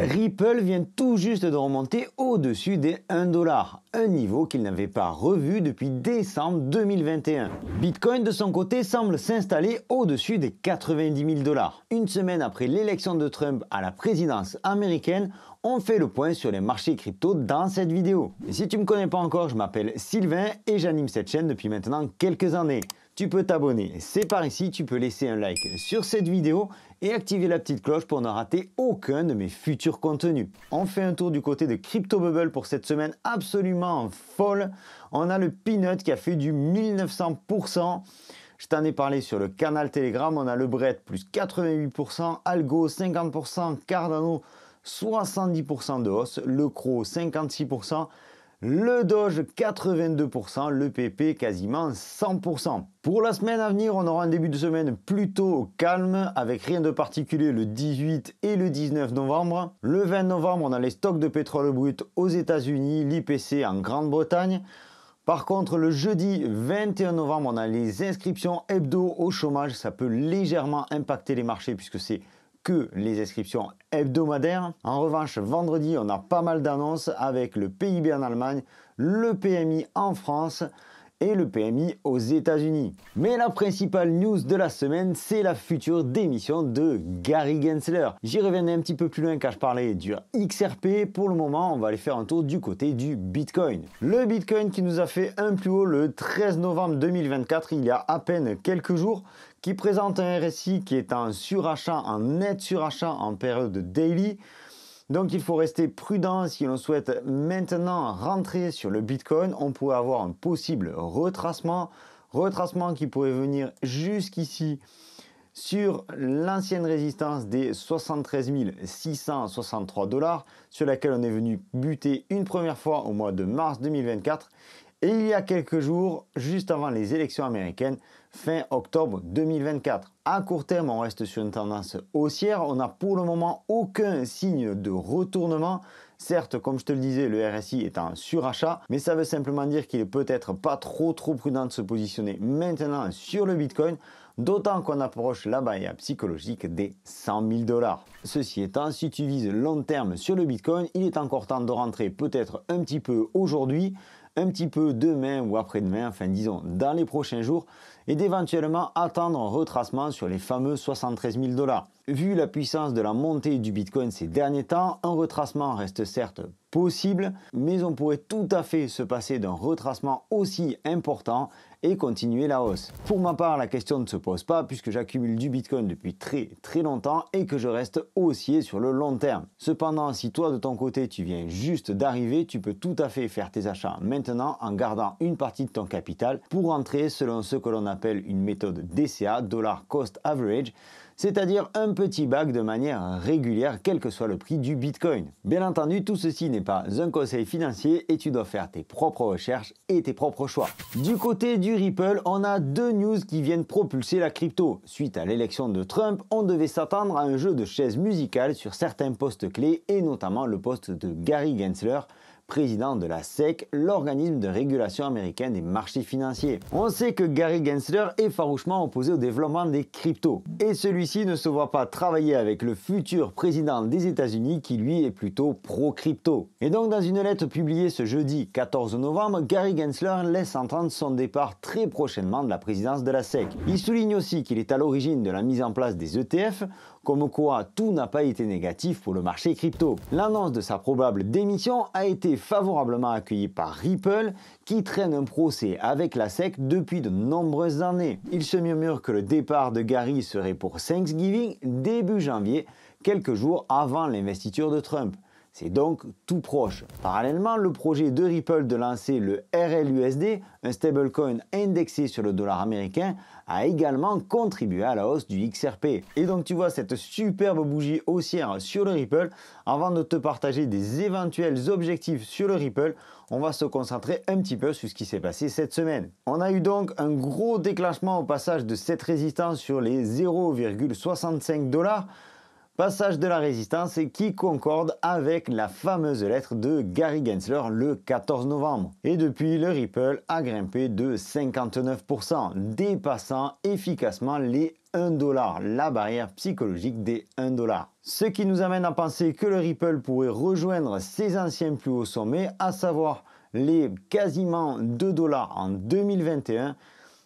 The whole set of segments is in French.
Ripple vient tout juste de remonter au-dessus des 1 dollar, un niveau qu'il n'avait pas revu depuis décembre 2021. Bitcoin de son côté semble s'installer au-dessus des 90 000 dollars. Une semaine après l'élection de Trump à la présidence américaine, on fait le point sur les marchés crypto dans cette vidéo. Et si tu ne me connais pas encore, je m'appelle Sylvain et j'anime cette chaîne depuis maintenant quelques années. Tu peux t'abonner, c'est par ici, tu peux laisser un like sur cette vidéo et activer la petite cloche pour ne rater aucun de mes futurs contenus. On fait un tour du côté de CryptoBubble pour cette semaine absolument folle. On a le Peanut qui a fait du 1900%. Je t'en ai parlé sur le canal Telegram. On a le Bread plus 88%, Algo 50%, Cardano 70% de hausse, le Crow 56%. Le Doge 82%, le PP quasiment 100%. Pour la semaine à venir, on aura un début de semaine plutôt calme, avec rien de particulier le 18 et le 19 novembre. Le 20 novembre, on a les stocks de pétrole brut aux États-Unis, l'IPC en Grande-Bretagne. Par contre, le jeudi 21 novembre, on a les inscriptions hebdo au chômage. Ça peut légèrement impacter les marchés puisque c'est que les inscriptions hebdomadaires. En revanche, vendredi, on a pas mal d'annonces avec le PIB en Allemagne, le PMI en France et le PMI aux États-Unis. Mais la principale news de la semaine, c'est la future démission de Gary Gensler. J'y reviendrai un petit peu plus loin quand je parlais du XRP. Pour le moment, on va aller faire un tour du côté du Bitcoin. Le Bitcoin qui nous a fait un plus haut le 13 novembre 2024, il y a à peine quelques jours, qui présente un RSI qui est en surachat, en net surachat en période daily. Donc il faut rester prudent si l'on souhaite maintenant rentrer sur le Bitcoin. On pourrait avoir un possible retracement qui pourrait venir jusqu'ici sur l'ancienne résistance des 73 663 dollars sur laquelle on est venu buter une première fois au mois de mars 2024. Et il y a quelques jours, juste avant les élections américaines, fin octobre 2024. À court terme, on reste sur une tendance haussière. On n'a pour le moment aucun signe de retournement. Certes, comme je te le disais, le RSI est en surachat, mais ça veut simplement dire qu'il est peut-être pas trop prudent de se positionner maintenant sur le Bitcoin, d'autant qu'on approche la barrière psychologique des 100 000 dollars. Ceci étant, si tu vises long terme sur le Bitcoin, il est encore temps de rentrer peut-être un petit peu aujourd'hui, un petit peu demain ou après-demain, enfin disons dans les prochains jours, et d'éventuellement attendre un retracement sur les fameux 73 000 dollars. Vu la puissance de la montée du Bitcoin ces derniers temps, un retracement reste certes possible, mais on pourrait tout à fait se passer d'un retracement aussi important et continuer la hausse. Pour ma part, la question ne se pose pas puisque j'accumule du Bitcoin depuis très longtemps et que je reste haussier sur le long terme. Cependant, si toi de ton côté tu viens juste d'arriver, tu peux tout à fait faire tes achats maintenant en gardant une partie de ton capital pour rentrer selon ce que l'on appelle une méthode DCA, Dollar Cost Average, c'est-à-dire un petit bag de manière régulière, quel que soit le prix du Bitcoin. Bien entendu, tout ceci n'est pas un conseil financier et tu dois faire tes propres recherches et tes propres choix. Du côté du Ripple, on a deux news qui viennent propulser la crypto. Suite à l'élection de Trump, on devait s'attendre à un jeu de chaises musicales sur certains postes clés et notamment le poste de Gary Gensler, président de la SEC, l'organisme de régulation américaine des marchés financiers. On sait que Gary Gensler est farouchement opposé au développement des cryptos. Et celui-ci ne se voit pas travailler avec le futur président des États-Unis qui lui est plutôt pro-crypto. Et donc dans une lettre publiée ce jeudi 14 novembre, Gary Gensler laisse entendre son départ très prochainement de la présidence de la SEC. Il souligne aussi qu'il est à l'origine de la mise en place des ETF, comme quoi tout n'a pas été négatif pour le marché crypto. L'annonce de sa probable démission a été favorablement accueillie par Ripple, qui traîne un procès avec la SEC depuis de nombreuses années. Il se murmure que le départ de Gary serait pour Thanksgiving début janvier, quelques jours avant l'investiture de Trump. C'est donc tout proche. Parallèlement, le projet de Ripple de lancer le RLUSD, un stablecoin indexé sur le dollar américain, a également contribué à la hausse du XRP. Et donc tu vois cette superbe bougie haussière sur le Ripple. Avant de te partager des éventuels objectifs sur le Ripple, on va se concentrer un petit peu sur ce qui s'est passé cette semaine. On a eu donc un gros déclenchement au passage de cette résistance sur les 0,65 $. Passage de la résistance et qui concorde avec la fameuse lettre de Gary Gensler le 14 novembre. Et depuis, le Ripple a grimpé de 59%, dépassant efficacement les $1, la barrière psychologique des $1. Ce qui nous amène à penser que le Ripple pourrait rejoindre ses anciens plus hauts sommets, à savoir les quasiment $2 en 2021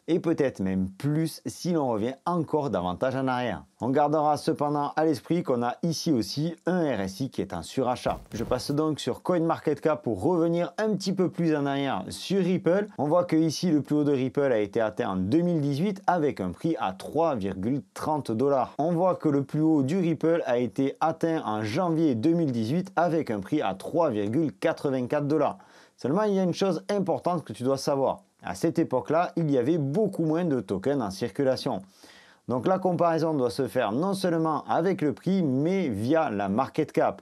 et peut-être même plus si l'on revient encore davantage en arrière. On gardera cependant à l'esprit qu'on a ici aussi un RSI qui est en surachat. Je passe donc sur CoinMarketCap pour revenir un petit peu plus en arrière sur Ripple. On voit que ici le plus haut de Ripple a été atteint en 2018 avec un prix à 3,30 $. On voit que le plus haut du Ripple a été atteint en janvier 2018 avec un prix à 3,84 $. Seulement, il y a une chose importante que tu dois savoir. À cette époque-là, il y avait beaucoup moins de tokens en circulation. Donc la comparaison doit se faire non seulement avec le prix, mais via la market cap.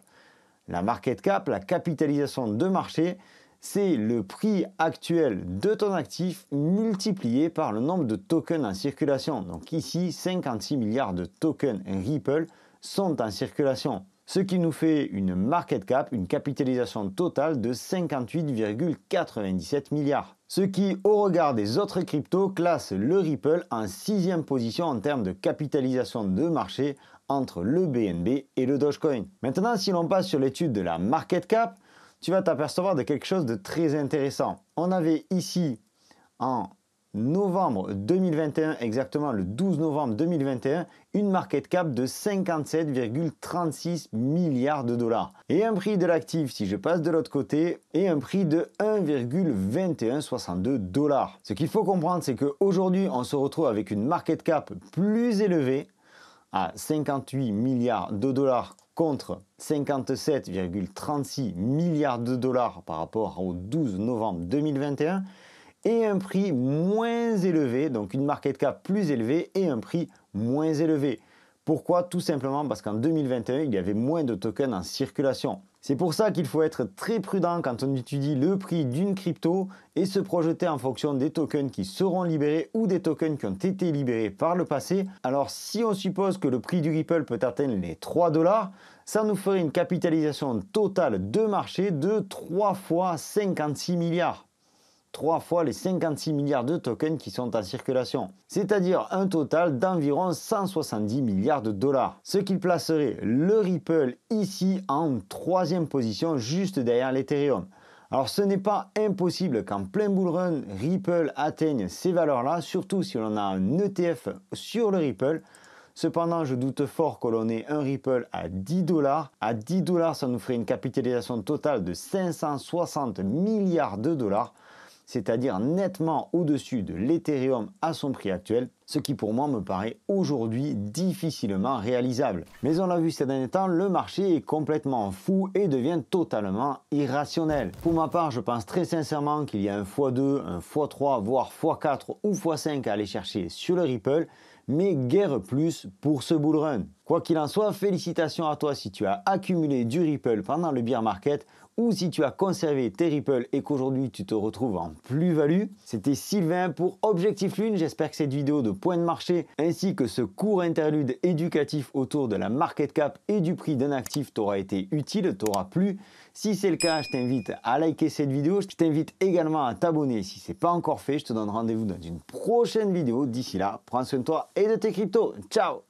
La market cap, la capitalisation de marché, c'est le prix actuel de ton actif multiplié par le nombre de tokens en circulation. Donc ici, 56 milliards de tokens Ripple sont en circulation. Ce qui nous fait une market cap, une capitalisation totale de 58,97 milliards. Ce qui, au regard des autres cryptos, classe le Ripple en 6e position en termes de capitalisation de marché entre le BNB et le Dogecoin. Maintenant, si l'on passe sur l'étude de la market cap, tu vas t'apercevoir de quelque chose de très intéressant. On avait ici en novembre 2021, exactement le 12 novembre 2021, une market cap de 57,36 milliards de dollars. Et un prix de l'actif, si je passe de l'autre côté, est un prix de 1,2162 $. Ce qu'il faut comprendre, c'est qu'aujourd'hui, on se retrouve avec une market cap plus élevée, à 58 milliards de dollars contre 57,36 milliards de dollars par rapport au 12 novembre 2021, et un prix moins élevé, donc une market cap plus élevée et un prix moins élevé. Pourquoi? Tout simplement parce qu'en 2021, il y avait moins de tokens en circulation. C'est pour ça qu'il faut être très prudent quand on étudie le prix d'une crypto et se projeter en fonction des tokens qui seront libérés ou des tokens qui ont été libérés par le passé. Alors si on suppose que le prix du Ripple peut atteindre les 3 $, ça nous ferait une capitalisation totale de marché de 3 fois 56 milliards. 3 fois les 56 milliards de tokens qui sont en circulation, c'est-à-dire un total d'environ 170 milliards de dollars, ce qui placerait le Ripple ici en 3e position juste derrière l'Ethereum. Alors ce n'est pas impossible qu'en plein bullrun, Ripple atteigne ces valeurs-là, surtout si l'on a un ETF sur le Ripple. Cependant, je doute fort que l'on ait un Ripple à 10 $. À 10 $, ça nous ferait une capitalisation totale de 560 milliards de dollars. C'est-à-dire nettement au-dessus de l'Ethereum à son prix actuel, ce qui pour moi me paraît aujourd'hui difficilement réalisable. Mais on l'a vu ces derniers temps, le marché est complètement fou et devient totalement irrationnel. Pour ma part, je pense très sincèrement qu'il y a un x2, un x3, voire x4 ou x5 à aller chercher sur le Ripple, mais guère plus pour ce bullrun. Quoi qu'il en soit, félicitations à toi si tu as accumulé du Ripple pendant le bear market ou si tu as conservé tes Ripple et qu'aujourd'hui tu te retrouves en plus-value. C'était Sylvain pour Objectif Lune. J'espère que cette vidéo de point de marché ainsi que ce court interlude éducatif autour de la market cap et du prix d'un actif t'aura été utile, t'aura plu. Si c'est le cas, je t'invite à liker cette vidéo. Je t'invite également à t'abonner si ce n'est pas encore fait. Je te donne rendez-vous dans une prochaine vidéo. D'ici là, prends soin de toi et de tes cryptos. Ciao!